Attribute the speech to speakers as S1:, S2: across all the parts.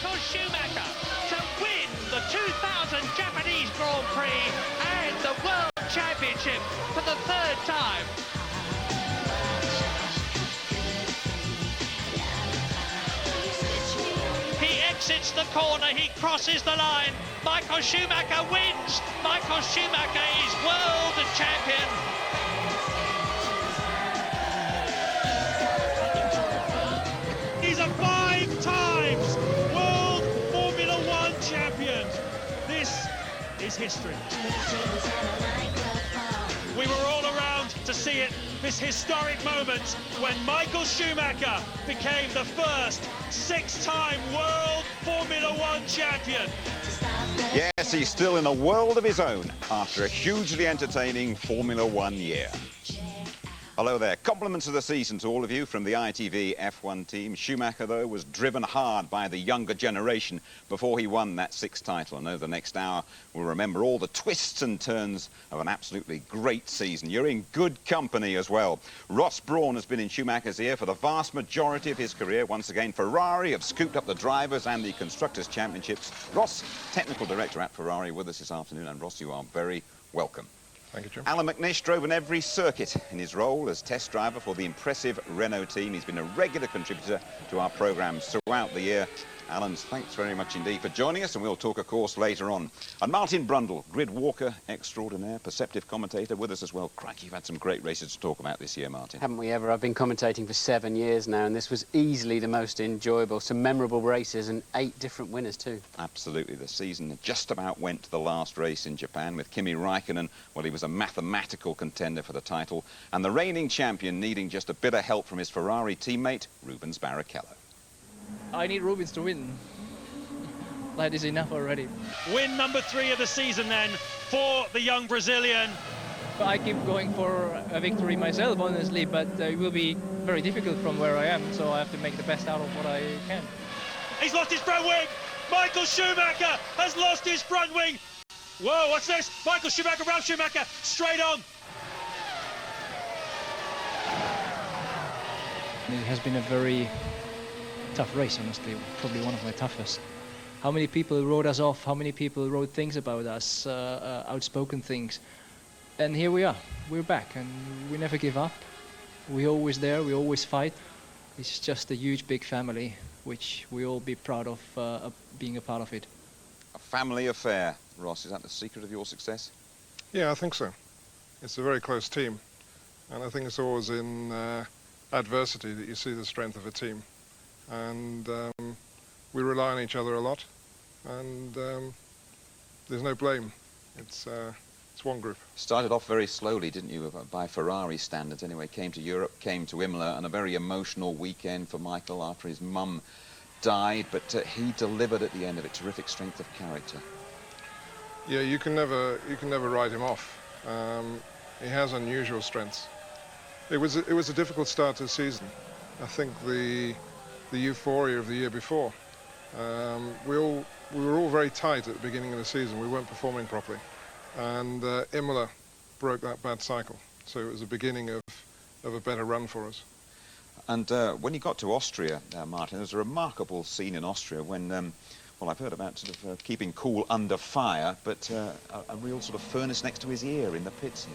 S1: Michael Schumacher to win the 2000 Japanese Grand Prix and the World Championship for the third time. He exits the corner, he crosses the line. Michael Schumacher wins. Michael Schumacher is world champion.
S2: He's a 5 times World Formula One champion. This is history. We were all around to see it, this historic moment when Michael Schumacher became the first 6-time World Formula One champion.
S3: Yes, he's still in a world of his own after a hugely entertaining Formula One year. Hello there. Compliments of the season to all of you from the ITV F1 team. Schumacher, though, was driven hard by the younger generation before he won that 6th title. And over the next hour, we'll remember all the twists and turns of an absolutely great season. You're in good company as well. Ross Brawn has been in Schumacher's ear for the vast majority of his career. Once again, Ferrari have scooped up the Drivers' and the Constructors' Championships. Ross, Technical Director at Ferrari, with us this afternoon. And Ross, you are very welcome.
S4: Thank you, Jim.
S3: Alan McNish drove in every circuit in his role as test driver for the impressive Renault team. He's been a regular contributor to our programmes throughout the year. Alan, thanks very much indeed for joining us, and we'll talk, of course, later on. And Martin Brundle, grid walker extraordinaire, perceptive commentator, with us as well. Crikey, you've had some great races to talk about this year, Martin.
S5: Haven't we ever? I've been commentating for 7 years now, and this was easily the most enjoyable. Some memorable races and 8 different winners too.
S3: Absolutely. The season just about went to the last race in Japan with Kimi Raikkonen. Well, he was a mathematical contender for the title, and the reigning champion needing just a bit of help from his Ferrari teammate, Rubens Barrichello.
S6: I need Rubens to win. That is enough already.
S2: Win number 3 of the season then for the young Brazilian.
S6: But I keep going for a victory myself, honestly, but it will be very difficult from where I am, so I have to make the best out of what I can.
S2: He's lost his front wing. Michael Schumacher has lost his front wing. Whoa, what's this? Michael Schumacher, Ralf Schumacher, straight on.
S6: It has been a very tough race, honestly, probably one of my toughest. How many people wrote us off, how many people wrote things about us, outspoken things. And here we are, we're back, and we never give up. We're always there, we always fight. It's just a huge, big family, which we all be proud of being a part of it.
S3: A family affair, Ross. Is that the secret of your success?
S4: Yeah, I think so. It's a very close team, and I think it's always in adversity that you see the strength of a team. And we rely on each other a lot, and there's no blame. It's one group.
S3: Started off very slowly, didn't you, by Ferrari standards anyway. Came to Europe, came to Imola, and a very emotional weekend for Michael after his mum died, but he delivered at the end of it. Terrific strength of character.
S4: Yeah, you can never write him off. He has unusual strengths. It was a difficult start to the season. I think the euphoria of the year before. We were all very tight at the beginning of the season. We weren't performing properly, and Imola broke that bad cycle. So it was the beginning of a better run for us.
S3: And when you got to Austria, Martin, there's a remarkable scene in Austria when, well, I've heard about sort of keeping cool under fire, but a real sort of furnace next to his ear in the pits here.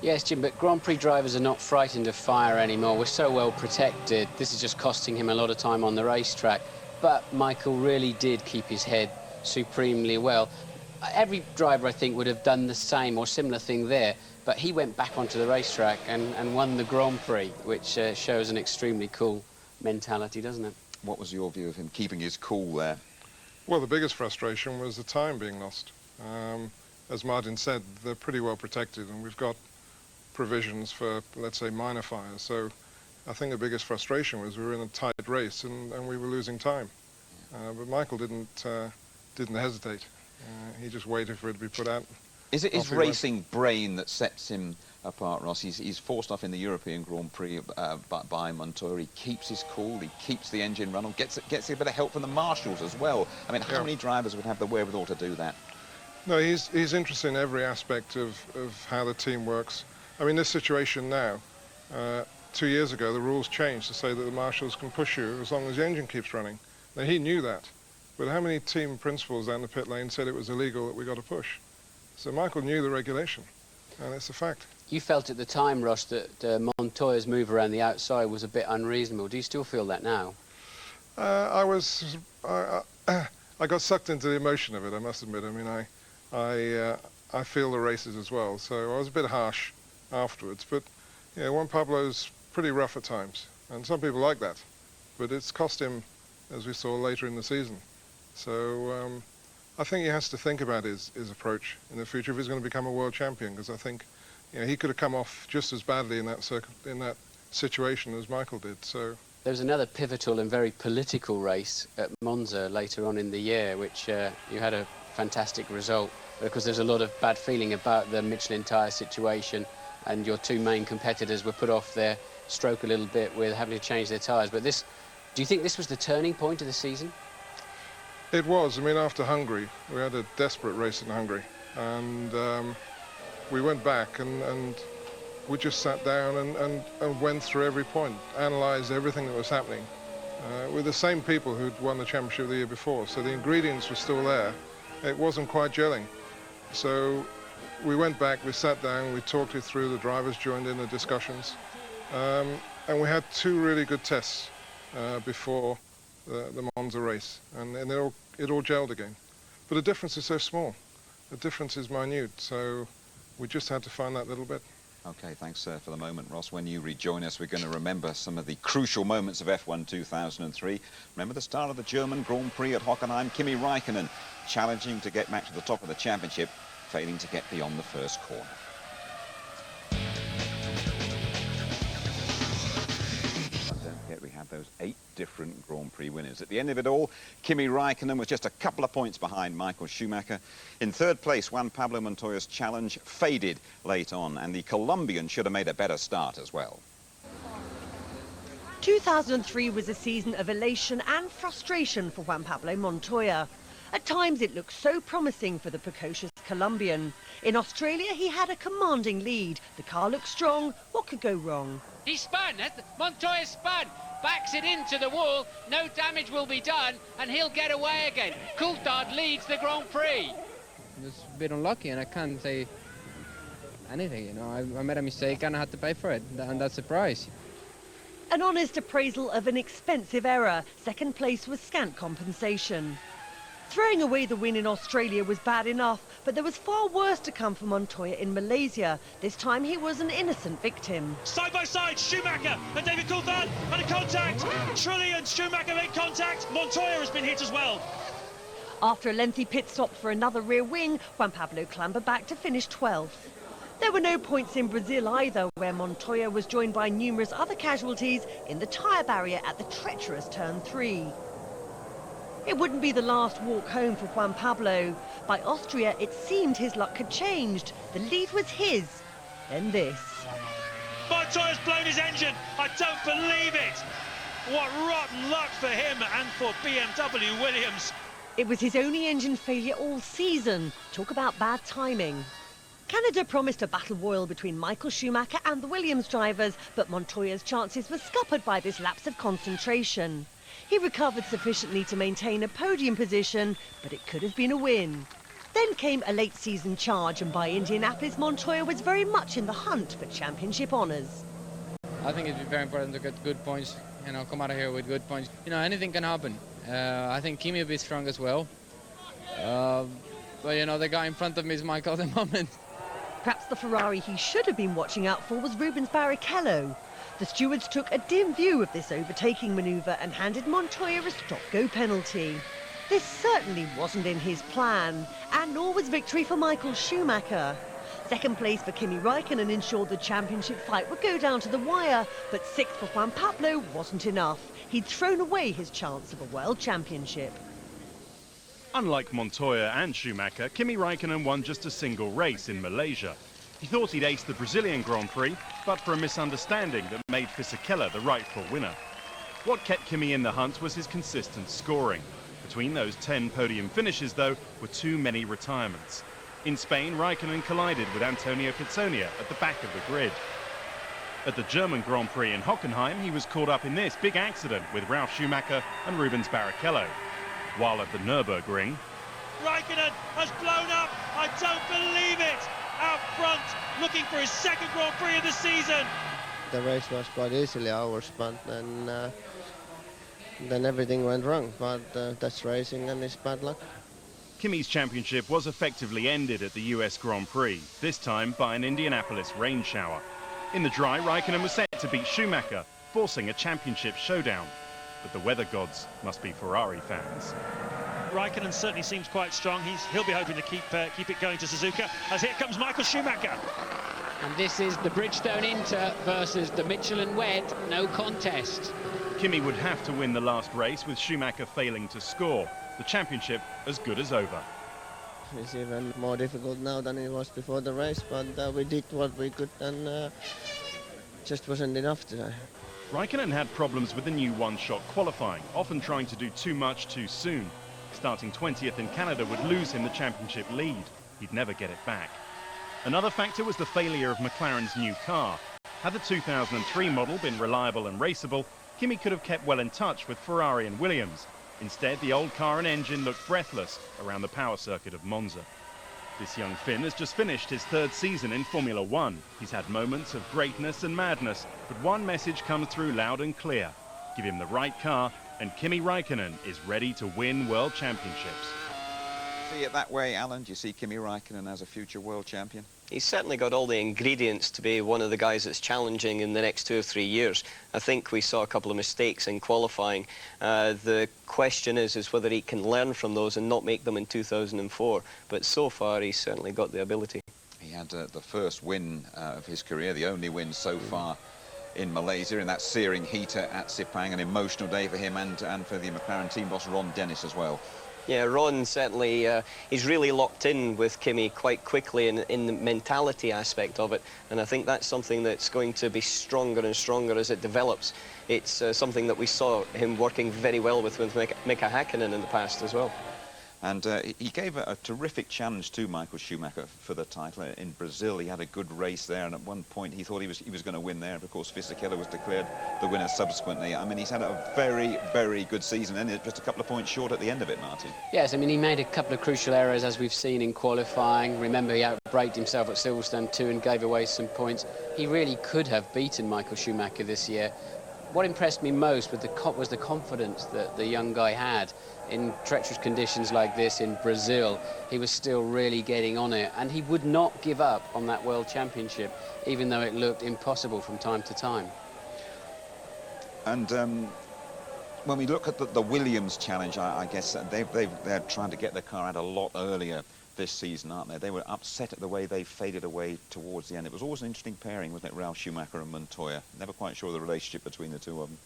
S5: Yes, Jim, but Grand Prix drivers are not frightened of fire anymore. We're so well protected. This is just costing him a lot of time on the racetrack. But Michael really did keep his head supremely well. Every driver, I think, would have done the same or similar thing there, but he went back onto the racetrack and won the Grand Prix, which shows an extremely cool mentality, doesn't it?
S3: What was your view of him keeping his cool there?
S4: Well, the biggest frustration was the time being lost. As Martin said, they're pretty well protected, and we've got provisions for, let's say, minor fires. So I think the biggest frustration was we were in a tight race and we were losing time. But Michael didn't hesitate. He just waited for it to be put out.
S3: Is it his racing brain that sets him apart, Ross? He's forced off in the European Grand Prix by Montoya. He keeps his cool, he keeps the engine running, gets a bit of help from the marshals as well. I mean, how many drivers would have the wherewithal to do that?
S4: No, he's interested in every aspect of how the team works. I mean, this situation now, 2 years ago, the rules changed to say that the marshals can push you as long as the engine keeps running. Now, he knew that, But how many team principals down the pit lane said it was illegal that we got to push? So Michael knew the regulation, and it's a fact.
S5: You felt at the time, Ross, that Montoya's move around the outside was a bit unreasonable. Do you still feel that now?
S4: I got sucked into the emotion of it, I must admit. I mean, I feel the races as well, so I was a bit harsh afterwards. But yeah, Juan Pablo's pretty rough at times, and some people like that. But it's cost him, as we saw later in the season. So I think he has to think about his approach in the future if he's going to become a world champion, because I think he could have come off just as badly in that situation as Michael did. So
S5: there was another pivotal and very political race at Monza later on in the year, which you had a fantastic result, because there's a lot of bad feeling about the Michelin tyre situation, and your two main competitors were put off their stroke a little bit with having to change their tyres. But do you think this was the turning point of the season?
S4: It was. I mean, after Hungary, we had a desperate race in Hungary, and we went back and we just sat down and went through every point, analysed everything that was happening with the same people who'd won the championship the year before. So the ingredients were still there. It wasn't quite gelling. So we went back, we sat down, we talked it through, the drivers joined in the discussions, and we had two really good tests before the Monza race, and it all gelled again. But the difference is so small. The difference is minute, so we just had to find that little bit.
S3: Okay, thanks for the moment, Ross. When you rejoin us, we're going to remember some of the crucial moments of F1 2003. Remember the start of the German Grand Prix at Hockenheim? Kimi Räikkönen challenging to get back to the top of the championship, failing to get beyond the first corner. We had those 8 different Grand Prix winners. At the end of it all, Kimi Räikkönen was just a couple of points behind Michael Schumacher. In third place, Juan Pablo Montoya's challenge faded late on, and the Colombian should have made a better start as well.
S7: 2003 was a season of elation and frustration for Juan Pablo Montoya. At times it looked so promising for the precocious Colombian. In Australia he had a commanding lead. The car looked strong. What could go wrong?
S1: He spun, Montoya spun, backs it into the wall, no damage will be done, and he'll get away again. Coulthard leads the Grand Prix.
S8: Just a bit unlucky, and I can't say anything, you know. I made a mistake and I had to pay for it, and that's the price.
S7: An honest appraisal of an expensive error. Second place was scant compensation. Throwing away the win in Australia was bad enough, but there was far worse to come for Montoya in Malaysia. This time he was an innocent victim.
S2: Side by side, Schumacher and David Coulthard had a contact. Trulli and Schumacher made contact. Montoya has been hit as well.
S7: After a lengthy pit stop for another rear wing, Juan Pablo clambered back to finish 12th. There were no points in Brazil either, where Montoya was joined by numerous other casualties in the tyre barrier at the treacherous turn 3. It wouldn't be the last walk home for Juan Pablo. By Austria, it seemed his luck had changed. The lead was his. Then this.
S2: Montoya's blown his engine. I don't believe it. What rotten luck for him and for BMW Williams.
S7: It was his only engine failure all season. Talk about bad timing. Canada promised a battle royal between Michael Schumacher and the Williams drivers, but Montoya's chances were scuppered by this lapse of concentration. He recovered sufficiently to maintain a podium position, but it could have been a win. Then came a late season charge, and by Indianapolis, Montoya was very much in the hunt for championship honours.
S8: I think it's very important to get good points, you know, come out of here with good points. You know, anything can happen. I think Kimi will be strong as well. But, you know, the guy in front of me is Michael at the moment.
S7: Perhaps the Ferrari he should have been watching out for was Rubens Barrichello. The stewards took a dim view of this overtaking manoeuvre and handed Montoya a stop-go penalty. This certainly wasn't in his plan, and nor was victory for Michael Schumacher. Second place for Kimi Räikkönen ensured the championship fight would go down to the wire, but sixth for Juan Pablo wasn't enough. He'd thrown away his chance of a world championship.
S9: Unlike Montoya and Schumacher, Kimi Räikkönen won just a single race in Malaysia. He thought he'd aced the Brazilian Grand Prix, but for a misunderstanding that made Fisichella the rightful winner. What kept Kimi in the hunt was his consistent scoring. Between those 10 podium finishes, though, were too many retirements. In Spain, Räikkönen collided with Antonio Pizzonia at the back of the grid. At the German Grand Prix in Hockenheim, he was caught up in this big accident with Ralf Schumacher and Rubens Barrichello. while at the Nürburgring,
S2: Raikkonen has blown up. I don't believe it. Out front, looking for his second Grand Prix of the season.
S10: The race was quite easily ours, but then everything went wrong. But that's racing and it's bad luck.
S9: Kimi's championship was effectively ended at the US Grand Prix, this time by an Indianapolis rain shower. In the dry, Raikkonen was set to beat Schumacher, forcing a championship showdown. But the weather gods must be Ferrari fans.
S2: Raikkonen certainly seems quite strong. He'll be hoping to keep it going to Suzuka, as here comes Michael Schumacher.
S5: And this is the Bridgestone Inter versus the Michelin Wet, no contest.
S9: Kimi would have to win the last race, with Schumacher failing to score. The championship as good as over.
S10: It's even more difficult now than it was before the race, but we did what we could and just wasn't enough today.
S9: Raikkonen had problems with the new one-shot qualifying, often trying to do too much too soon. Starting 20th in Canada would lose him the championship lead. He'd never get it back. Another factor was the failure of McLaren's new car. Had the 2003 model been reliable and raceable, Kimi could have kept well in touch with Ferrari and Williams. Instead, the old car and engine looked breathless around the power circuit of Monza. This young Finn has just finished his third season in Formula One. He's had moments of greatness and madness, but one message comes through loud and clear. Give him the right car, and Kimi Raikkonen is ready to win world championships.
S3: See it that way, Alan? Do you see Kimi Raikkonen as a future world champion?
S11: He's certainly got all the ingredients to be one of the guys that's challenging in the next 2 or 3 years. I think we saw a couple of mistakes in qualifying. The question is whether he can learn from those and not make them in 2004. But so far, he's certainly got the ability.
S3: He had the first win of his career, the only win so far in Malaysia, in that searing heater at Sepang. An emotional day for him and for the McLaren team boss, Ron Dennis, as well.
S11: Yeah, Ron certainly, he's really locked in with Kimi quite quickly in the mentality aspect of it, and I think that's something that's going to be stronger and stronger as it develops. It's something that we saw him working very well with Mika Häkkinen in the past as well.
S3: And he gave a terrific challenge to Michael Schumacher for the title. In Brazil, he had a good race there, and at one point he thought he was going to win there. But of course, Fisichella was declared the winner subsequently. I mean, he's had a very, very good season, and just a couple of points short at the end of it, Martin.
S5: Yes, I mean, he made a couple of crucial errors, as we've seen in qualifying. Remember, he outbraked himself at Silverstone too and gave away some points. He really could have beaten Michael Schumacher this year. What impressed me most was the confidence that the young guy had. In treacherous conditions like this in Brazil, he was still really getting on it, and he would not give up on that World Championship, even though it looked impossible from time to time.
S3: And when we look at the Williams challenge, I guess they're trying to get their car out a lot earlier this season, aren't they? They were upset at the way they faded away towards the end. It was always an interesting pairing, wasn't it, Ralf Schumacher and Montoya? Never quite sure the relationship between the two of them.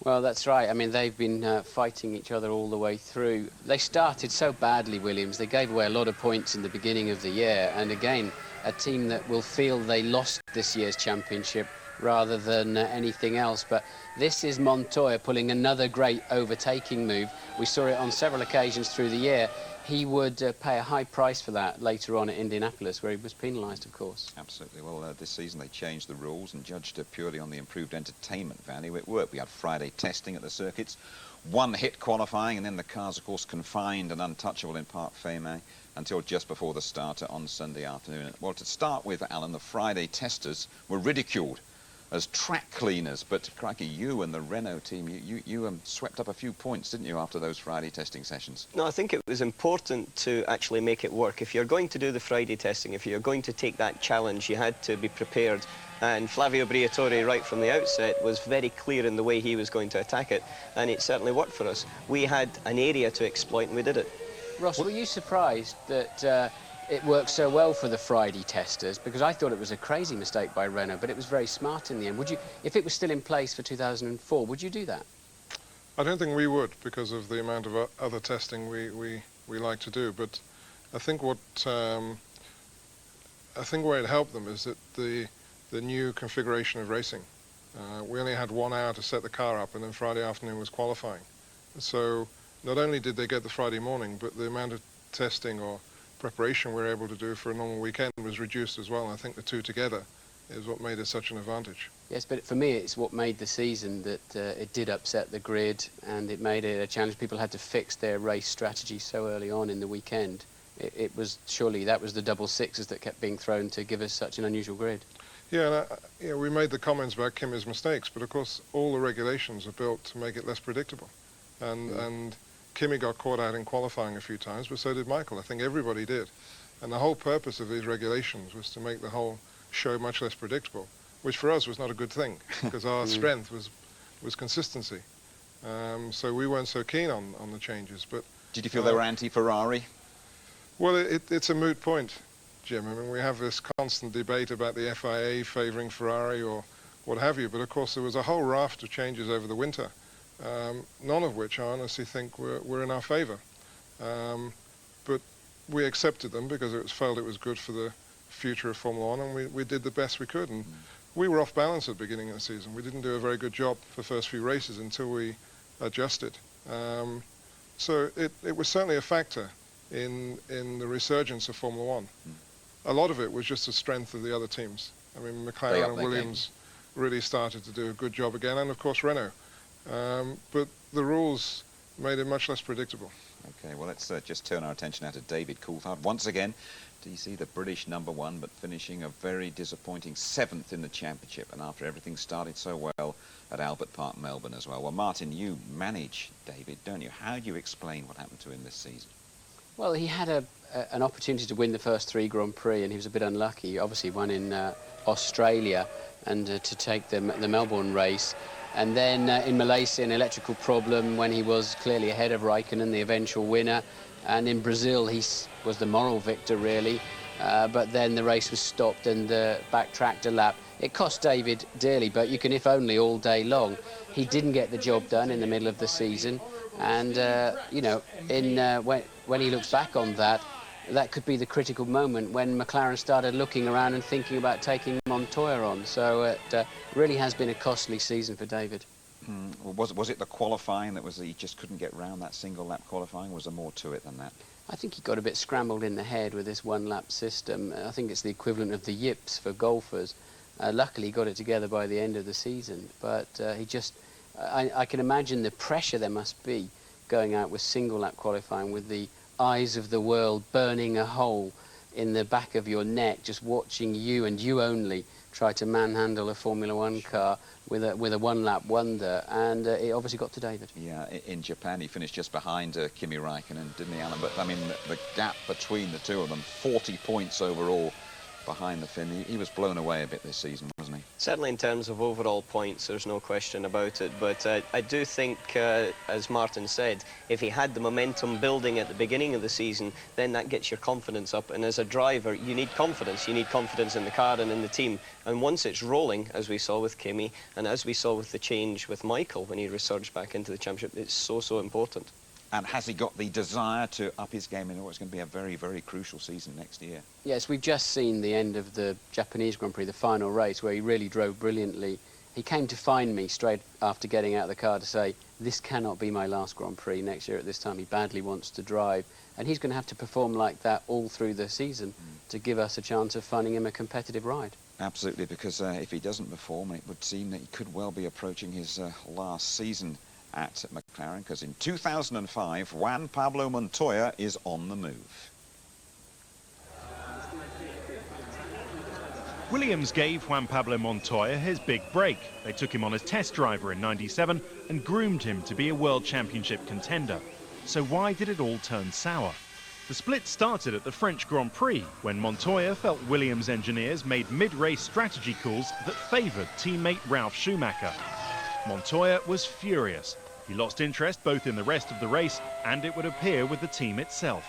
S5: Well, that's right. I mean, they've been fighting each other all the way through. They started so badly, Williams. They gave away a lot of points in the beginning of the year. And again, a team that will feel they lost this year's championship rather than anything else. But this is Montoya pulling another great overtaking move. We saw it on several occasions through the year. He would pay a high price for that later on at Indianapolis, where he was penalised, of course.
S3: Absolutely. Well, this season they changed the rules and judged purely on the improved entertainment value. It worked. We had Friday testing at the circuits, one-hit qualifying, and then the cars, of course, confined and untouchable in Parc Fermé until just before the starter on Sunday afternoon. Well, to start with, Alan, the Friday testers were ridiculed as track cleaners, but crikey, you and the Renault team, you swept up a few points, didn't you, after those Friday testing sessions?
S11: No, I think it was important to actually make it work. If you're going to do the Friday testing, if you're going to take that challenge, you had to be prepared. And Flavio Briatore, right from the outset, was very clear in the way he was going to attack it, and it certainly worked for us. We had an area to exploit, and we did it.
S5: Ross, were you surprised that it worked so well for the Friday testers? Because I thought it was a crazy mistake by Renault, but it was very smart in the end. Would you, if it was still in place for 2004, would you do that?
S4: I don't think we would, because of the amount of other testing we like to do. But I think where it helped them is that the new configuration of racing. We only had 1 hour to set the car up, and then Friday afternoon was qualifying. So not only did they get the Friday morning, but the amount of testing or preparation we were able to do for a normal weekend was reduced as well. And I think the two together is what made it such an advantage.
S5: Yes, but for me, it's what made the season that it did upset the grid, and it made it a challenge. People had to fix their race strategy so early on in the weekend. It was surely that was the double sixes that kept being thrown to give us such an unusual grid.
S4: Yeah, and we made the comments about Kimi's mistakes, but of course all the regulations are built to make it less predictable. And Kimi got caught out in qualifying a few times, but so did Michael. I think everybody did. And the whole purpose of these regulations was to make the whole show much less predictable, which for us was not a good thing, because our strength was consistency. So we weren't so keen on the changes. But
S3: did you feel they were anti-Ferrari?
S4: Well, it's a moot point, Jim. I mean, we have this constant debate about the FIA favouring Ferrari or what have you, but of course there was a whole raft of changes over the winter, none of which I honestly think were in our favour. But we accepted them because it was felt it was good for the future of Formula One, and we did the best we could. And we were off balance at the beginning of the season. We didn't do a very good job for the first few races until we adjusted. So it was certainly a factor in the resurgence of Formula One. A lot of it was just the strength of the other teams. I mean, McLaren and Williams really started to do a good job again, and of course Renault. But the rules made it much less predictable.
S3: Okay, well, let's just turn our attention now to David Coulthard. Once again, do you see the British #1, but finishing a very disappointing 7th in the championship, and after everything started so well at Albert Park, Melbourne as well. Well, Martin, you manage David, don't you? How do you explain what happened to him this season?
S5: Well, he had an opportunity to win the first 3 Grand Prix, and he was a bit unlucky. He obviously won in Australia, and to take the Melbourne race. And then in Malaysia, an electrical problem when he was clearly ahead of Raikkonen, the eventual winner. And in Brazil, he was the moral victor, really. But then the race was stopped and backtracked a lap. It cost David dearly, but you can if only all day long. He didn't get the job done in the middle of the season. And, you know, when he looks back on that, that could be the critical moment when McLaren started looking around and thinking about taking Montoya on. So it really has been a costly season for David.
S3: Well, was it the qualifying that he just couldn't get round that single lap qualifying? Was there more to it than that?
S5: I think he got a bit scrambled in the head with this one-lap system. I think it's the equivalent of the yips for golfers. Luckily, he got it together by the end of the season, but he just... I can imagine the pressure there must be going out with single-lap qualifying with the eyes of the world burning a hole in the back of your neck, just watching you and you only try to manhandle a Formula One car with a one-lap wonder, and it obviously got to David.
S3: Yeah, in Japan he finished just behind Kimi Raikkonen, didn't he, Alan? But I mean, the gap between the two of them, 40 points overall behind the Finn. He was blown away a bit this season, wasn't he?
S11: Certainly in terms of overall points, there's no question about it. But I do think, as Martin said, if he had the momentum building at the beginning of the season, then that gets your confidence up. And as a driver, you need confidence. You need confidence in the car and in the team. And once it's rolling, as we saw with Kimi, and as we saw with the change with Michael when he resurged back into the championship, it's so important.
S3: And has he got the desire to up his game in what's going to be a very, very crucial season next year?
S5: Yes, we've just seen the end of the Japanese Grand Prix, the final race, where he really drove brilliantly. He came to find me straight after getting out of the car to say, this cannot be my last Grand Prix next year at this time. He badly wants to drive. And he's going to have to perform like that all through the season to give us a chance of finding him a competitive ride.
S3: Absolutely, because if he doesn't perform, it would seem that he could well be approaching his last season at McLaren, because in 2005, Juan Pablo Montoya is on the move.
S9: Williams gave Juan Pablo Montoya his big break. They took him on as test driver in '97 and groomed him to be a World Championship contender. So why did it all turn sour? The split started at the French Grand Prix, when Montoya felt Williams engineers made mid-race strategy calls that favoured teammate Ralf Schumacher. Montoya was furious. He lost interest both in the rest of the race and, it would appear, with the team itself.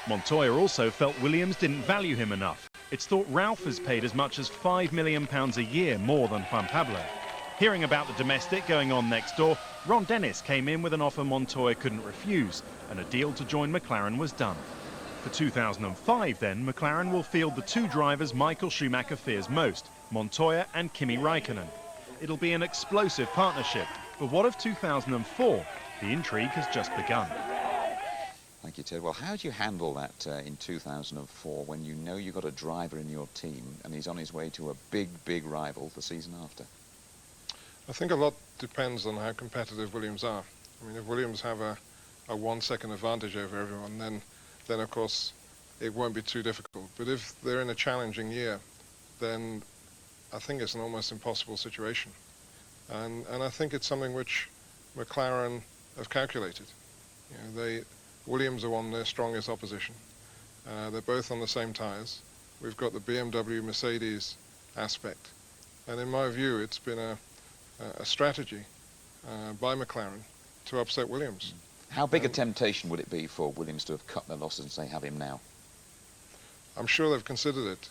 S9: Montoya also felt Williams didn't value him enough. It's thought Ralf has paid as much as £5 million a year more than Juan Pablo. Hearing about the domestic going on next door, Ron Dennis came in with an offer Montoya couldn't refuse, and a deal to join McLaren was done. For 2005 then, McLaren will field the 2 drivers Michael Schumacher fears most, Montoya and Kimi Raikkonen. It'll be an explosive partnership, but what of 2004? The intrigue has just begun.
S3: Thank you, Ted. Well, how do you handle that in 2004 when you know you've got a driver in your team and he's on his way to a big, big rival the season after?
S4: I think a lot depends on how competitive Williams are. I mean, if Williams have a 1 second advantage over everyone, then of course it won't be too difficult. But if they're in a challenging year, then I think it's an almost impossible situation. And I think it's something which McLaren have calculated. You know, Williams are on their strongest opposition. They're both on the same tyres. We've got the BMW Mercedes aspect. And in my view, it's been a strategy by McLaren to upset Williams.
S3: How big a temptation would it be for Williams to have cut their losses and say, have him now?
S4: I'm sure they've considered it.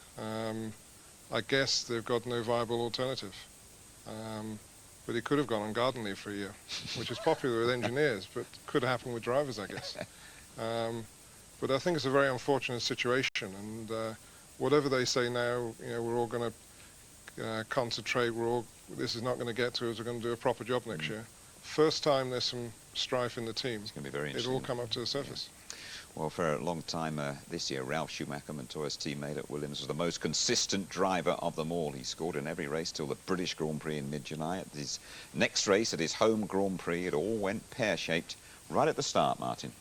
S4: I guess they've got no viable alternative. But he could have gone on garden leave for a year, which is popular with engineers, but could happen with drivers, I guess. But I think it's a very unfortunate situation, and whatever they say now, you know, we're all going to concentrate. This is not going to get to us. We're going to do a proper job next year. First time there's some strife in the team,
S3: it's going to be very interesting.
S4: It'll all come up to the surface.
S3: Yeah. Well, for a long time this year, Ralf Schumacher, Montoya's teammate at Williams, was the most consistent driver of them all. He scored in every race till the British Grand Prix in mid-July. At his next race, at his home Grand Prix, it all went pear-shaped right at the start, Martin.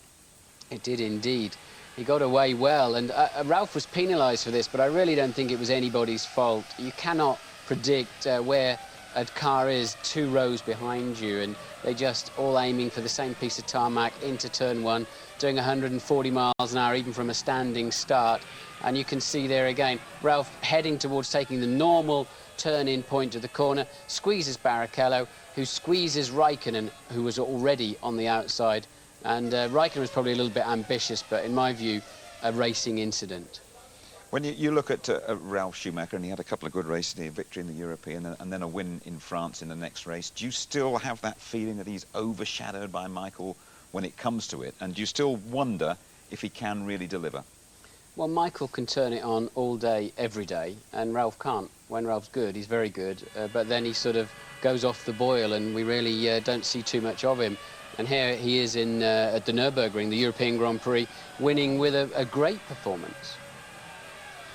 S5: It did indeed. He got away well, and Ralf was penalised for this, but I really don't think it was anybody's fault. You cannot predict where a car is 2 rows behind you, and they just all aiming for the same piece of tarmac into turn 1, doing 140 miles an hour even from a standing start. And you can see there again, Ralf heading towards taking the normal turn-in point to the corner, squeezes Barrichello, who squeezes Raikkonen, who was already on the outside. And Raikkonen was probably a little bit ambitious, but in my view, a racing incident.
S3: When you look at Ralf Schumacher, and he had a couple of good races, a victory in the European and then a win in France in the next race, do you still have that feeling that he's overshadowed by Michael when it comes to it? And do you still wonder if he can really deliver?
S5: Well, Michael can turn it on all day, every day, and Ralf can't. When Ralf's good, he's very good, but then he sort of goes off the boil, and we really don't see too much of him. And here he is at the Nürburgring, the European Grand Prix, winning with a great performance.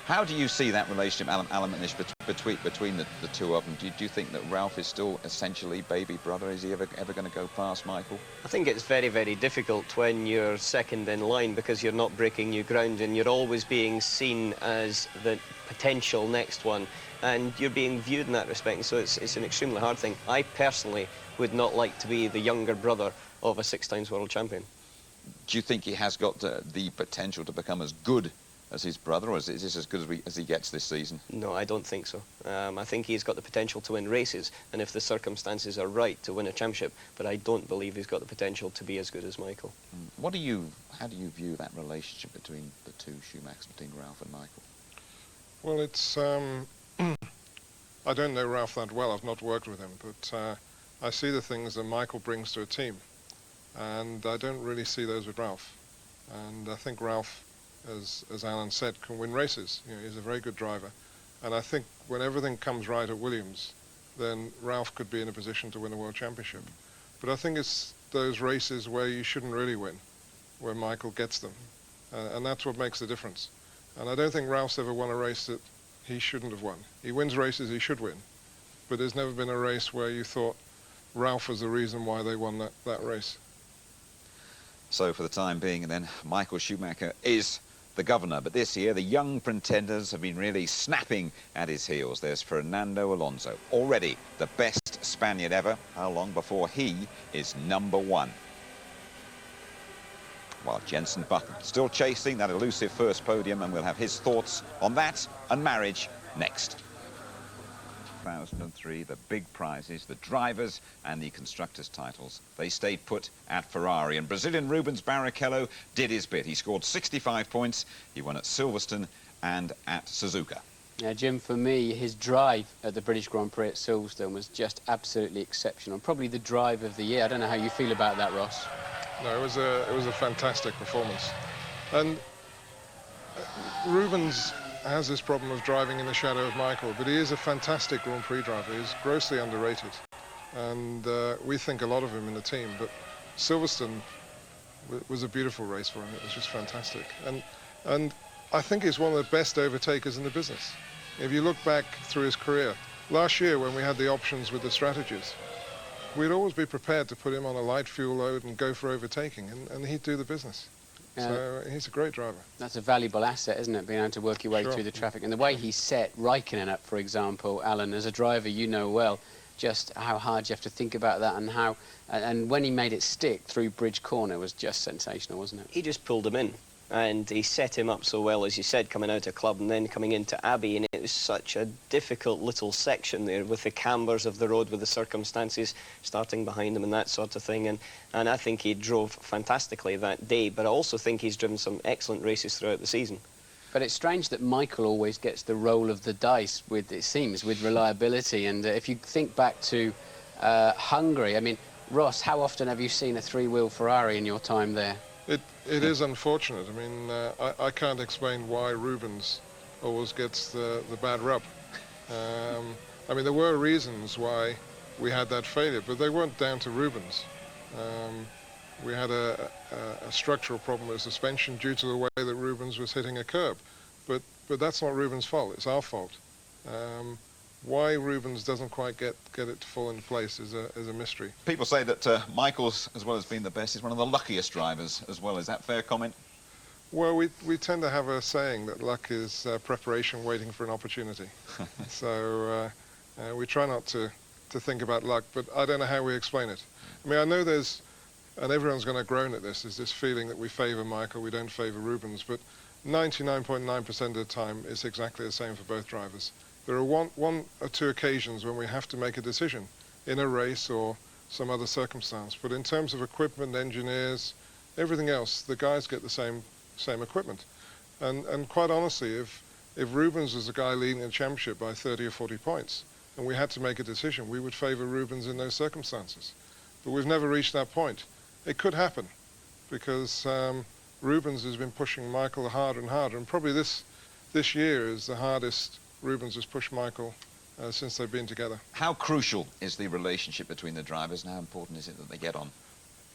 S3: How do you see that relationship, Alan Manish, between the two of them? Do you think that Ralf is still essentially baby brother? Is he ever going to go past Michael?
S11: I think it's very, very difficult when you're second in line because you're not breaking new ground and you're always being seen as the potential next one, and you're being viewed in that respect, so it's an extremely hard thing. I personally would not like to be the younger brother of a 6-time world champion.
S3: Do you think he has got the potential to become as good as his brother, or is this as good as he gets this season?
S11: No, I don't think so. I think he's got the potential to win races, and if the circumstances are right, to win a championship, but I don't believe he's got the potential to be as good as Michael.
S3: How do you view that relationship between the two Schumachers, between Ralf and Michael?
S4: Well, it's I don't know Ralf that well. I've not worked with him, but I see the things that Michael brings to a team, and I don't really see those with Ralf. And I think Ralf, as Alan said, can win races. You know, he's a very good driver, and I think when everything comes right at Williams, then Ralf could be in a position to win a world championship. But I think it's those races where you shouldn't really win, where Michael gets them, and that's what makes the difference. And I don't think Ralph's ever won a race that he shouldn't have won. He wins races he should win, but there's never been a race where you thought Ralf was the reason why they won that race.
S3: So for the time being, then, Michael Schumacher is the governor. But this year, the young pretenders have been really snapping at his heels. There's Fernando Alonso, already the best Spaniard ever. How long before he is #1? While Jenson Button still chasing that elusive first podium, and we'll have his thoughts on that and marriage next. 2003, the big prizes, the drivers and the constructors' titles, they stayed put at Ferrari, and Brazilian Rubens Barrichello did his bit. He scored 65 points. He won at Silverstone and at Suzuka.
S5: Yeah, Jim, for me, his drive at the British Grand Prix at Silverstone was just absolutely exceptional. Probably the drive of the year. I don't know how you feel about that, Ross.
S4: No, it was a fantastic performance. And Rubens has this problem of driving in the shadow of Michael, but he is a fantastic Grand Prix driver. He's grossly underrated, and we think a lot of him in the team. But Silverstone, was a beautiful race for him. It was just fantastic. And I think he's one of the best overtakers in the business. If you look back through his career, last year when we had the options with the strategies, we'd always be prepared to put him on a light fuel load and go for overtaking, and he'd do the business. So he's a great driver.
S5: That's a valuable asset, isn't it, being able to work your way through the traffic. And the way he set Raikkonen up, for example, Alan, as a driver you know well, just how hard you have to think about that, and when he made it stick through Bridge Corner was just sensational, wasn't it?
S11: He just pulled him in, and he set him up so well, as you said, coming out of club and then coming into Abbey, and it was such a difficult little section there with the cambers of the road, with the circumstances starting behind him and that sort of thing, and I think he drove fantastically that day, but I also think he's driven some excellent races throughout the season.
S5: But it's strange that Michael always gets the roll of the dice with, it seems, with reliability. And if you think back to Hungary, I mean, Ross, how often have you seen a three-wheel Ferrari in your time there?
S4: It is unfortunate. I mean, I can't explain why Rubens always gets the bad rub. I mean, there were reasons why we had that failure, but they weren't down to Rubens. We had a structural problem with suspension due to the way that Rubens was hitting a curb. But that's not Rubens' fault, it's our fault. Why Rubens doesn't quite get it to fall into place is a mystery.
S3: People say that Michael's, as well as being the best, is one of the luckiest drivers as well. Is that a fair comment?
S4: Well, we tend to have a saying that luck is preparation waiting for an opportunity. So we try not to think about luck, but I don't know how we explain it. I mean, I know there's, and everyone's going to groan at this, is this feeling that we favour Michael, we don't favour Rubens, but 99.9% of the time it's exactly the same for both drivers. There are one or two occasions when we have to make a decision in a race or some other circumstance, but in terms of equipment, engineers, everything else, the guys get the same equipment. And quite honestly, if Rubens was the guy leading the championship by 30 or 40 points and we had to make a decision, we would favour Rubens in those circumstances. But we've never reached that point. It could happen because Rubens has been pushing Michael harder and harder, and probably this year is the hardest Rubens has pushed Michael since they've been together.
S3: How crucial is the relationship between the drivers, and how important is it that they get on?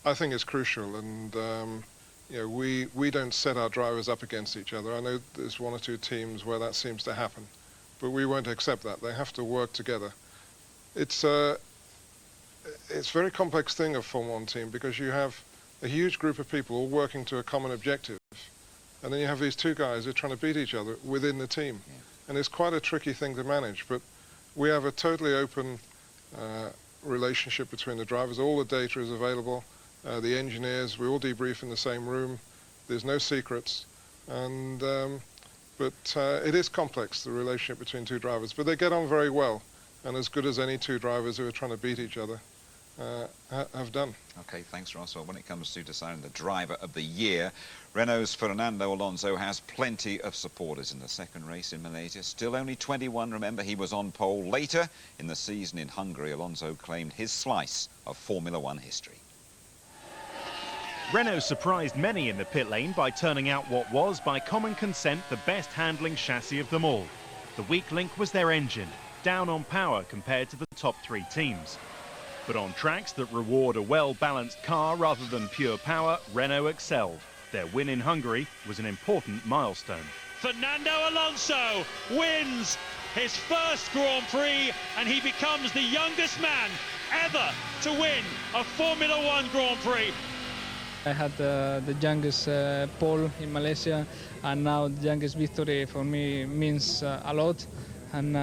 S4: I think it's crucial, and you know, we don't set our drivers up against each other. I know there's one or two teams where that seems to happen, but we won't accept that. They have to work together. It's a very complex thing, of Formula 1 team, because you have a huge group of people all working to a common objective, and then you have these two guys who are trying to beat each other within the team. Yeah. And it's quite a tricky thing to manage, but we have a totally open relationship between the drivers. All the data is available, the engineers, we all debrief in the same room, there's no secrets, and but it is complex, the relationship between two drivers, but they get on very well, and as good as any two drivers who are trying to beat each other have done.
S3: Okay, thanks, Ross. Well, when it comes to deciding the driver of the year, Renault's Fernando Alonso has plenty of supporters in the second race in Malaysia. Still only 21, remember, he was on pole. Later in the season in Hungary, Alonso claimed his slice of Formula One history.
S9: Renault surprised many in the pit lane by turning out what was, by common consent, the best handling chassis of them all. The weak link was their engine, down on power compared to the top three teams. But on tracks that reward a well-balanced car rather than pure power, Renault excelled. Their win in Hungary was an important milestone.
S2: Fernando Alonso wins his first Grand Prix, and he becomes the youngest man ever to win a Formula One Grand Prix.
S12: I had the youngest pole in Malaysia, and now the youngest victory for me means a lot. And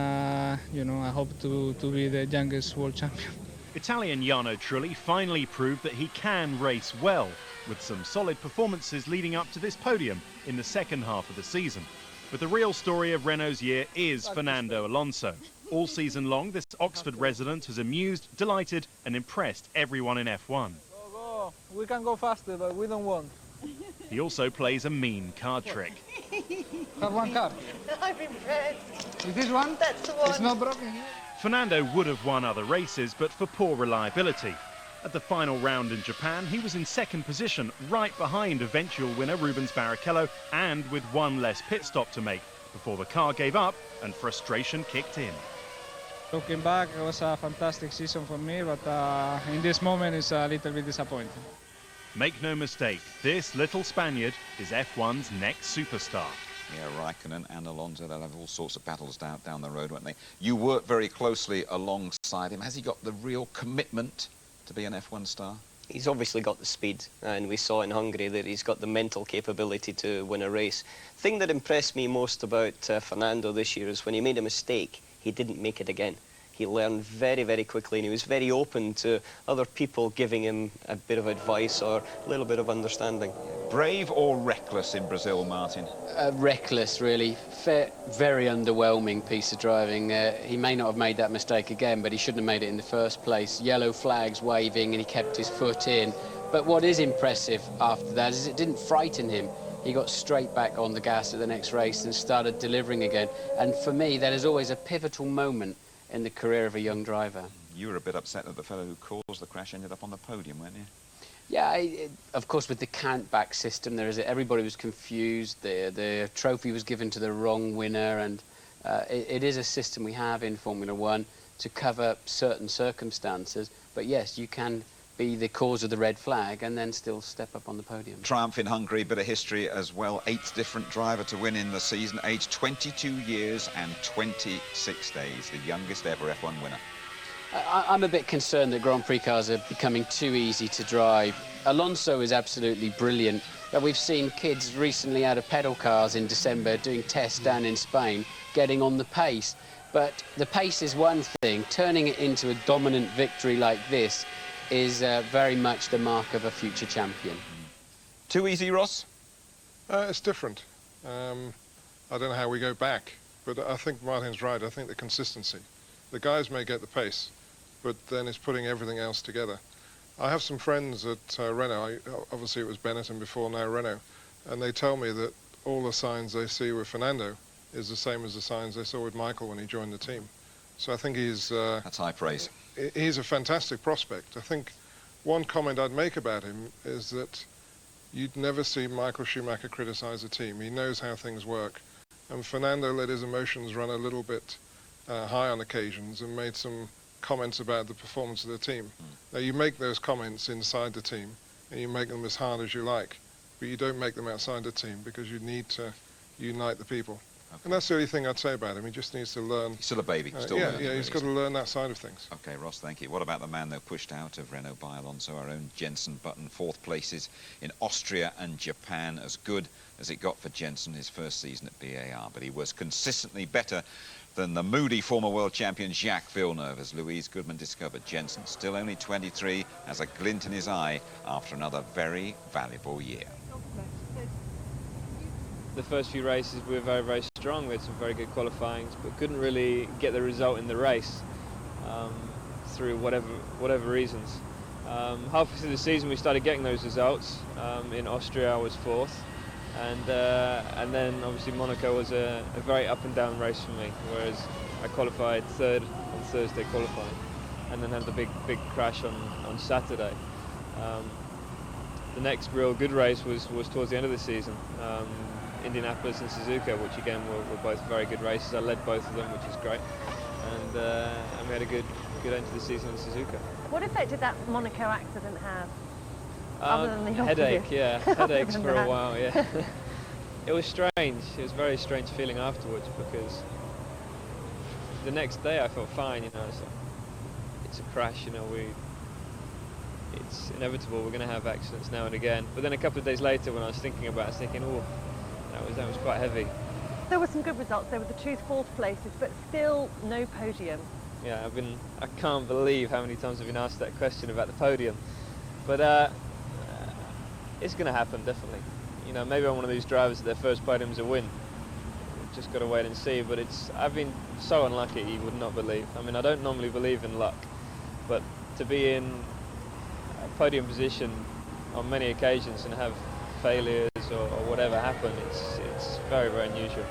S12: you know, I hope to be the youngest world champion.
S9: Italian Jarno Trulli finally proved that he can race well, with some solid performances leading up to this podium in the second half of the season. But the real story of Renault's year is Fernando Alonso. All season long, this Oxford resident has amused, delighted and impressed everyone in F1.
S12: Go. We can go faster, but we don't want.
S9: He also plays a mean card trick.
S12: Have one card.
S7: I'm impressed.
S12: Is this one?
S7: That's the one.
S12: It's not broken here.
S9: Fernando would have won other races, but for poor reliability. At the final round in Japan, he was in second position, right behind eventual winner Rubens Barrichello, and with one less pit stop to make, before the car gave up and frustration kicked in.
S12: Looking back, it was a fantastic season for me, but in this moment it's a little bit disappointing.
S9: Make no mistake, this little Spaniard is F1's next superstar.
S3: Yeah, Raikkonen and Alonso, they'll have all sorts of battles down the road, won't they? You work very closely alongside him. Has he got the real commitment to be an F1 star?
S11: He's obviously got the speed, and we saw in Hungary that he's got the mental capability to win a race. The thing that impressed me most about Fernando this year is when he made a mistake, he didn't make it again. He learned very, very quickly, and he was very open to other people giving him a bit of advice or a little bit of understanding.
S3: Brave or reckless in Brazil, Martin?
S5: Reckless, really. Very underwhelming piece of driving. He may not have made that mistake again, but he shouldn't have made it in the first place. Yellow flags waving, and he kept his foot in. But what is impressive after that is it didn't frighten him. He got straight back on the gas at the next race and started delivering again. And for me, that is always a pivotal moment in the career of a young driver.
S3: You were a bit upset that the fellow who caused the crash ended up on the podium, weren't you?
S5: Yeah, of course, with the count-back system, everybody was confused. The trophy was given to the wrong winner, and it is a system we have in Formula One to cover certain circumstances. But yes, you can be the cause of the red flag and then still step up on the podium.
S3: Triumph in Hungary, bit of history as well. 8th different driver to win in the season, aged 22 years and 26 days, the youngest ever F1 winner.
S5: I'm a bit concerned that Grand Prix cars are becoming too easy to drive. Alonso is absolutely brilliant, but we've seen kids recently out of pedal cars in December doing tests down in Spain, getting on the pace. But the pace is one thing, turning it into a dominant victory like this is very much the mark of a future champion.
S3: Too easy, Ross?
S4: It's different. I don't know how we go back, but I think Martin's right. I think the consistency. The guys may get the pace, but then it's putting everything else together. I have some friends at Renault. Obviously it was Benetton before, now Renault, and they tell me that all the signs they see with Fernando is the same as the signs they saw with Michael when he joined the team. So I think he's...
S3: That's high praise.
S4: He's a fantastic prospect. I think one comment I'd make about him is that you'd never see Michael Schumacher criticize a team. He knows how things work. And Fernando let his emotions run a little bit high on occasions and made some comments about the performance of the team. Now, you make those comments inside the team and you make them as hard as you like, but you don't make them outside the team because you need to unite the people. Okay. And that's the only thing I'd say about him. He just needs to learn.
S3: He's still a baby.
S4: He's got to learn that side of things.
S3: Okay, Ross, thank you. What about the man, though, pushed out of Renault by Alonso, our own Jenson Button? 4th places in Austria and Japan, as good as it got for Jenson his first season at BAR. But he was consistently better than the moody former world champion Jacques Villeneuve, as Louise Goodman discovered. Jenson, still only 23, has a glint in his eye after another very valuable year.
S13: The first few races we were very, very strong. We had some very good qualifyings, but couldn't really get the result in the race through whatever reasons. Halfway through the season we started getting those results. In Austria I was 4th, and then obviously Monaco was a very up and down race for me, whereas I qualified 3rd on Thursday qualifying, and then had the big crash on Saturday. The next real good race was towards the end of the season. Indianapolis and Suzuka, which again were both very good races. I led both of them, which is great, and we had a good end to the season in Suzuka.
S14: What effect did that Monaco accident have? Other than the
S13: headache, yeah, headaches for a while, yeah. It was strange. It was a very strange feeling afterwards because the next day I felt fine. It's a crash. It's inevitable. We're going to have accidents now and again. But then a couple of days later, when I was thinking about it, I was thinking, oh. That was quite heavy.
S14: There were some good results. There were the 2 4th places, but still no podium.
S13: Yeah, I can't believe how many times I've been asked that question about the podium. But it's going to happen, definitely. Maybe I'm one of these drivers that their first podium's a win. We've just got to wait and see. But I've been so unlucky, you would not believe. I don't normally believe in luck, but to be in a podium position on many occasions and have failures or whatever happen, it's very, very unusual.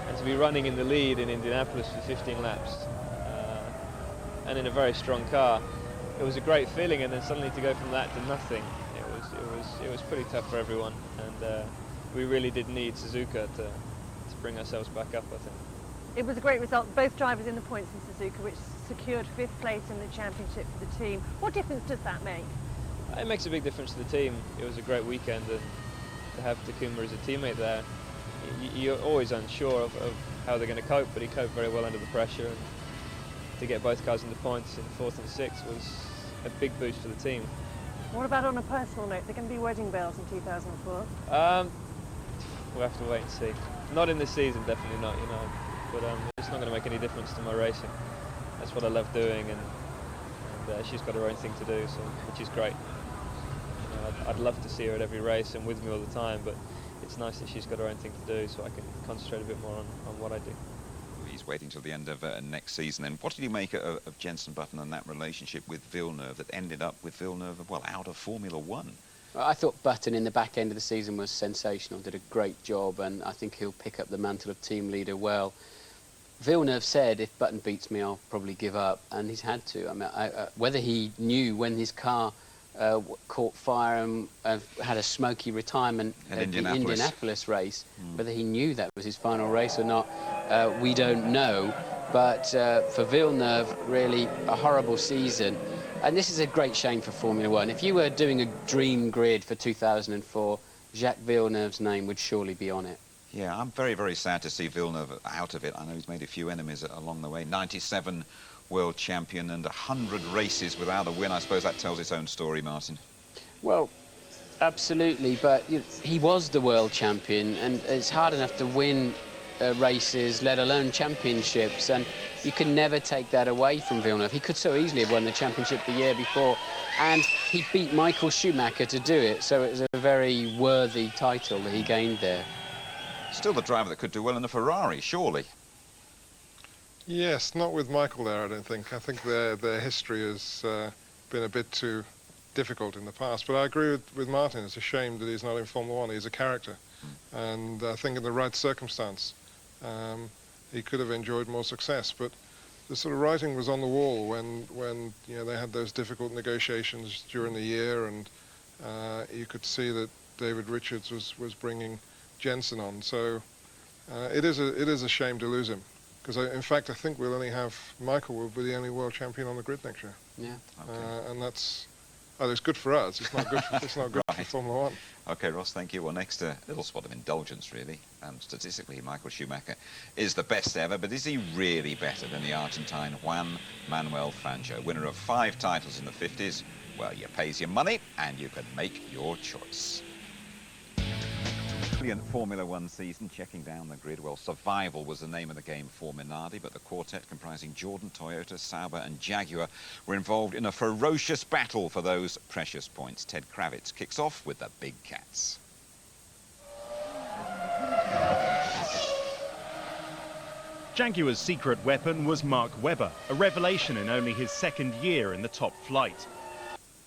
S13: And to be running in the lead in Indianapolis for 15 laps and in a very strong car, it was a great feeling. And then suddenly to go from that to nothing, it was pretty tough for everyone. And we really did need Suzuka to bring ourselves back up, I think.
S14: It was a great result. Both drivers in the points in Suzuka, which secured 5th place in the championship for the team. What difference does that make?
S13: It makes a big difference to the team. It was a great weekend, and to have Takuma as a teammate there, you're always unsure of how they're going to cope, but he coped very well under the pressure, and to get both cars into points in 4th and 6th was a big boost for the team.
S14: What about on a personal note? They're going to be wedding bells in 2004?
S13: We'll have to wait and see. Not in this season, definitely not, you know, but it's not going to make any difference to my racing. That's what I love doing, and she's got her own thing to do, so which is great. You know, I'd love to see her at every race and with me all the time, but it's nice that she's got her own thing to do, so I can concentrate a bit more on what I do.
S3: He's waiting till the end of next season. And what did you make of Jenson Button and that relationship with Villeneuve that ended up with Villeneuve, well, out of Formula One?
S5: I thought Button in the back end of the season was sensational, did a great job, and I think he'll pick up the mantle of team leader well. Villeneuve said, if Button beats me, I'll probably give up, and he's had to. I mean, whether he knew when his car caught fire and had a smoky retirement at the Indianapolis race, whether he knew that was his final race or not, we don't know. But for Villeneuve, really a horrible season. And this is a great shame for Formula One. If you were doing a dream grid for 2004, Jacques Villeneuve's name would surely be on it.
S3: Yeah, I'm very, very sad to see Villeneuve out of it. I know he's made a few enemies along the way. 97 world champion and 100 races without a win. I suppose that tells its own story, Martin.
S5: Well, absolutely, but he was the world champion, and it's hard enough to win races, let alone championships, and you can never take that away from Villeneuve. He could so easily have won the championship the year before, and he beat Michael Schumacher to do it, so it was a very worthy title that he gained there.
S3: Still the driver that could do well in a Ferrari, surely.
S4: Yes, not with Michael there, I don't think. I think their history has been a bit too difficult in the past. But I agree with Martin. It's a shame that he's not in Formula One. He's a character. And I think in the right circumstance, he could have enjoyed more success. But the sort of writing was on the wall when you know, they had those difficult negotiations during the year, and you could see that David Richards was bringing Jenson on. So it is a shame to lose him. Because in fact, I think we'll only have Michael will be the only world champion on the grid next year.
S5: Yeah.
S4: Okay. And that's, well, it's good for us. It's not good. It's not good for Formula One.
S3: Okay, Ross, thank you. Well, next, a little spot of indulgence, really. Statistically, Michael Schumacher is the best ever, but is he really better than the Argentine Juan Manuel Fangio, winner of 5 titles in the 50s? Well, you pays your money, and you can make your choice. Brilliant Formula One season, checking down the grid. Well, survival was the name of the game for Minardi, but the quartet comprising Jordan, Toyota, Sauber and Jaguar were involved in a ferocious battle for those precious points. Ted Kravitz kicks off with the Big Cats.
S9: Jaguar's secret weapon was Mark Webber, a revelation in only his 2nd year in the top flight.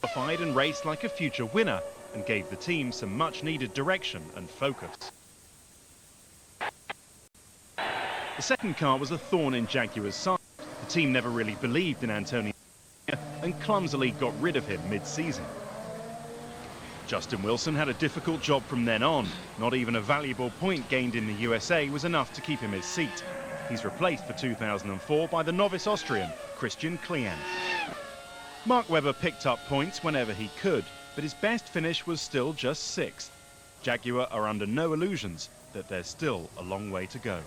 S9: Qualified and raced like a future winner, and gave the team some much-needed direction and focus. The second car was a thorn in Jaguar's side. The team never really believed in Antonio and clumsily got rid of him mid-season. Justin Wilson had a difficult job from then on. Not even a valuable point gained in the USA was enough to keep him his seat. He's replaced for 2004 by the novice Austrian, Christian Klien. Mark Webber picked up points whenever he could, but his best finish was still just 6th. Jaguar are under no illusions that there's still a long way to go.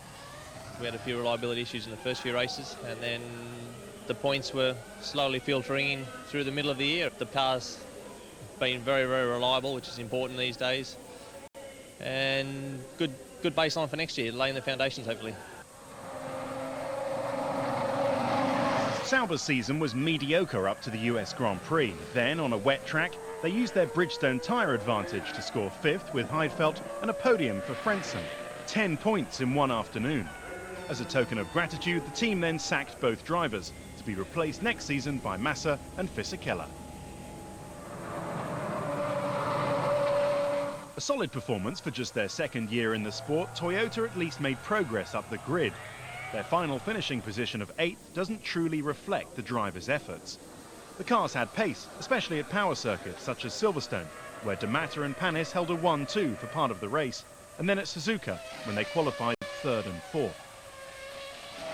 S15: We had a few reliability issues in the first few races, and then the points were slowly filtering in through the middle of the year. The car's been very, very reliable, which is important these days, and good baseline for next year, laying the foundations hopefully.
S9: Sauber's season was mediocre up to the US Grand Prix. Then, on a wet track, they used their Bridgestone tyre advantage to score 5th with Heidfeld and a podium for Frentzen. 10 points in one afternoon. As a token of gratitude, the team then sacked both drivers to be replaced next season by Massa and Fisichella. A solid performance for just their 2nd year in the sport, Toyota at least made progress up the grid. Their final finishing position of 8th doesn't truly reflect the drivers' efforts. The cars had pace, especially at power circuits such as Silverstone, where D'Amata and Panis held a 1-2 for part of the race, and then at Suzuka, when they qualified 3rd and 4th.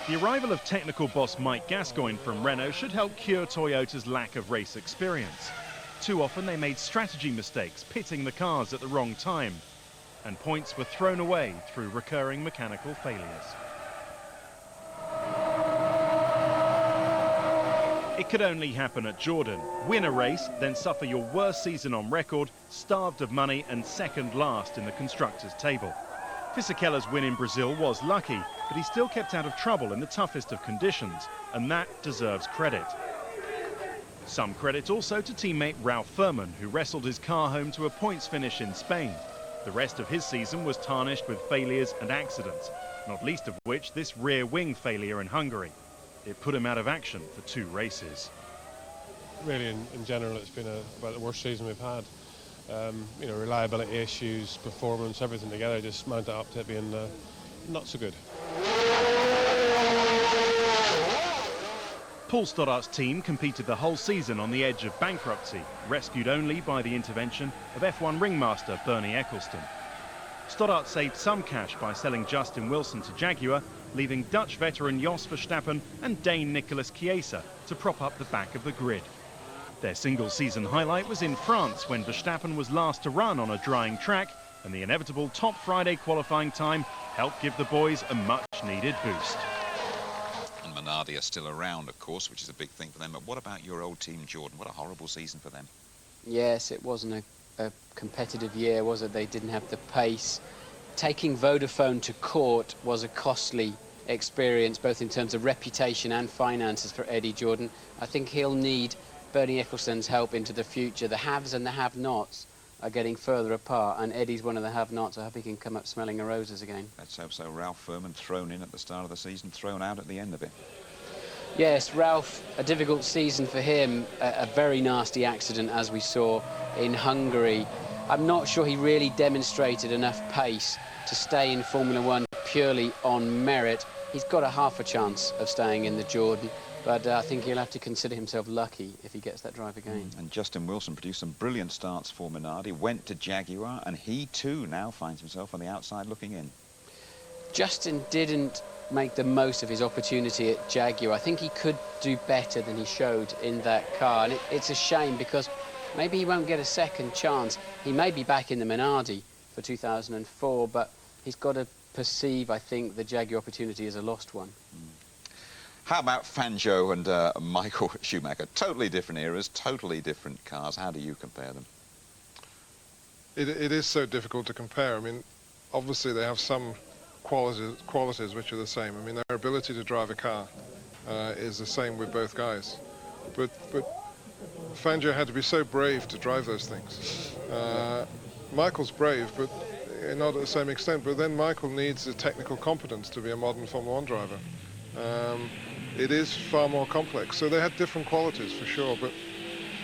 S9: The arrival of technical boss Mike Gascoigne from Renault should help cure Toyota's lack of race experience. Too often they made strategy mistakes, pitting the cars at the wrong time, and points were thrown away through recurring mechanical failures. It could only happen at Jordan. Win a race, then suffer your worst season on record, starved of money and second last in the constructors' table. Fisichella's win in Brazil was lucky, but he still kept out of trouble in the toughest of conditions, and that deserves credit. Some credit also to teammate Ralph Furman, who wrestled his car home to a points finish in Spain. The rest of his season was tarnished with failures and accidents, not least of which this rear wing failure in Hungary. It put him out of action for 2 races.
S16: Really, in general, it's been about the worst season we've had. You know, reliability issues, performance, everything together just mounted up to it being not so good.
S9: Paul Stoddart's team competed the whole season on the edge of bankruptcy, rescued only by the intervention of F1 ringmaster Bernie Ecclestone. Stoddart saved some cash by selling Justin Wilson to Jaguar, leaving Dutch veteran Jos Verstappen and Dane Nicolas Chiesa to prop up the back of the grid. Their single-season highlight was in France when Verstappen was last to run on a drying track, and the inevitable top Friday qualifying time helped give the boys a much-needed boost.
S3: And Minardi are still around, of course, which is a big thing for them. But what about your old team, Jordan? What a horrible season for them.
S5: Yes, it wasn't a competitive year, was it? They didn't have the pace. Taking Vodafone to court was a costly experience, both in terms of reputation and finances for Eddie Jordan. I think he'll need Bernie Ecclestone's help into the future. The haves and the have-nots are getting further apart, and Eddie's one of the have-nots. I hope he can come up smelling the roses again.
S3: Let's hope so. Ralph Furman thrown in at the start of the season, thrown out at the end of it.
S5: Yes, Ralph, a difficult season for him, a very nasty accident as we saw in Hungary. I'm not sure he really demonstrated enough pace to stay in Formula One purely on merit. He's got a half a chance of staying in the Jordan, but I think he'll have to consider himself lucky if he gets that drive again.
S3: And Justin Wilson produced some brilliant starts for Minardi, went to Jaguar, and he too now finds himself on the outside looking in.
S5: Justin didn't make the most of his opportunity at Jaguar. I think he could do better than he showed in that car, and it's a shame because maybe he won't get a second chance. He may be back in the Minardi for 2004, but he's got to perceive, I think, the Jaguar opportunity as a lost one.
S3: How about Fangio and Michael Schumacher? Totally different eras, totally different cars. How do you compare them?
S4: It is so difficult to compare. I mean, obviously they have some qualities which are the same. I mean, their ability to drive a car is the same with both guys. But Fangio had to be so brave to drive those things. Michael's brave, but not at the same extent. But then Michael needs the technical competence to be a modern Formula One driver. It is far more complex. So they had different qualities for sure, but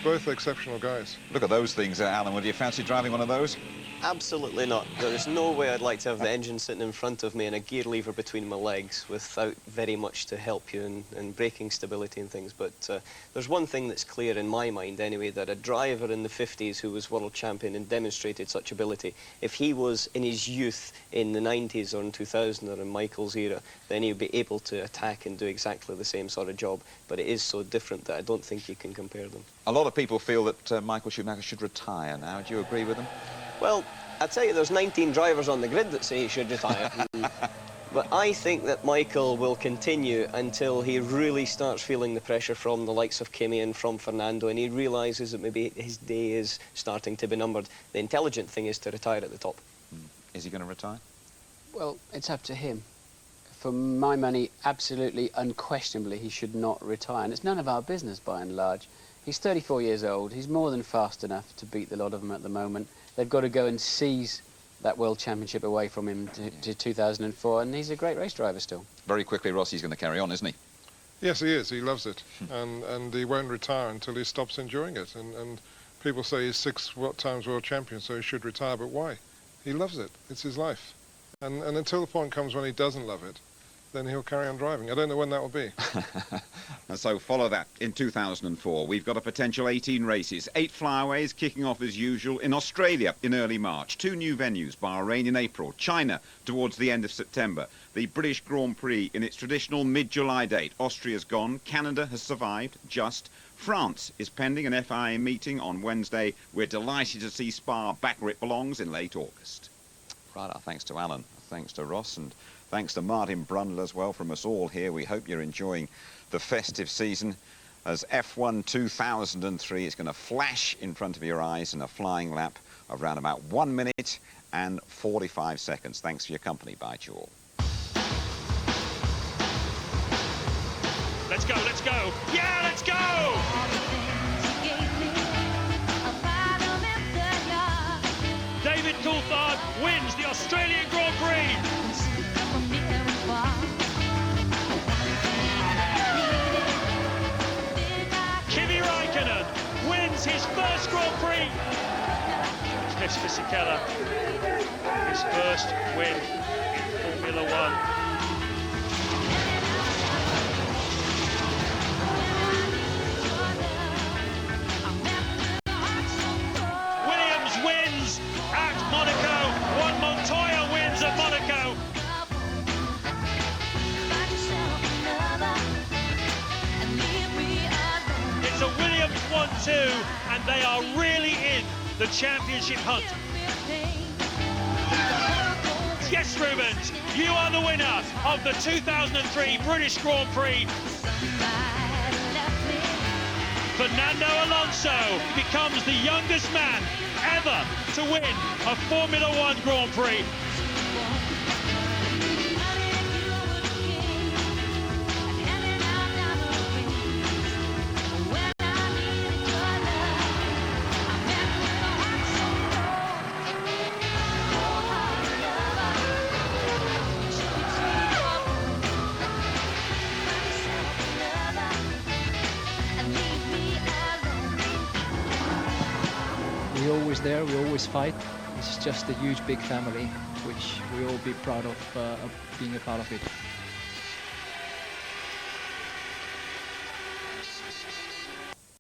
S4: both exceptional guys.
S3: Look at those things, Alan. Would you fancy driving one of those?
S11: Absolutely not. There is no way I'd like to have the engine sitting in front of me and a gear lever between my legs without very much to help you in braking stability and things. But there's one thing that's clear in my mind anyway, that a driver in the 50s who was world champion and demonstrated such ability, if he was in his youth in the 90s or in 2000 or in Michael's era, then he'd be able to attack and do exactly the same sort of job. But it is so different that I don't think you can compare them.
S3: A lot of people feel that Michael Schumacher should retire now. Do you agree with them?
S11: Well, I tell you, there's 19 drivers on the grid that say he should retire. But I think that Michael will continue until he really starts feeling the pressure from the likes of Kimi and from Fernando, and he realises that maybe his day is starting to be numbered. The intelligent thing is to retire at the top.
S3: Is he going to retire?
S5: Well, it's up to him. For my money, absolutely, unquestionably, he should not retire. And it's none of our business, by and large. He's 34 years old. He's more than fast enough to beat the lot of them at the moment. They've got to go and seize that World Championship away from him to 2004, and he's a great race driver still.
S3: Very quickly, Rossi's going to carry on, isn't he?
S4: Yes, he is. He loves it. and he won't retire until he stops enjoying it. And people say he's 6 times world champion, so he should retire, but why? He loves it. It's his life. And until the point comes when he doesn't love it, then he'll carry on driving. I don't know when that will be.
S3: And so follow that in 2004. We've got a potential 18 races, 8 flyaways kicking off as usual in Australia in early March, 2 new venues, Bahrain in April, China towards the end of September, the British Grand Prix in its traditional mid-July date. Austria's gone, Canada has survived, just. France is pending an FIA meeting on Wednesday. We're delighted to see Spa back where it belongs in late August. Right, our thanks to Alan, thanks to Ross, and thanks to Martin Brundle as well from us all here. We hope you're enjoying the festive season as F1 2003 is going to flash in front of your eyes in a flying lap of around about 1 minute and 45 seconds. Thanks for your company. Bye to you all.
S2: Let's go, let's go. Yeah, let's go! David Coulthard wins the Australian Grand Prix. Kimi Raikkonen wins his first Grand Prix. It's Fisichella, his first win in Formula One. Montoya wins at Monaco. It's a Williams 1-2, and they are really in the championship hunt. Yes, Rubens, you are the winner of the 2003 British Grand Prix. Fernando Alonso becomes the youngest man ever to win a Formula One Grand Prix.
S6: We're always there, we always fight. It's just a huge, big family, which we all be proud of being a part of it.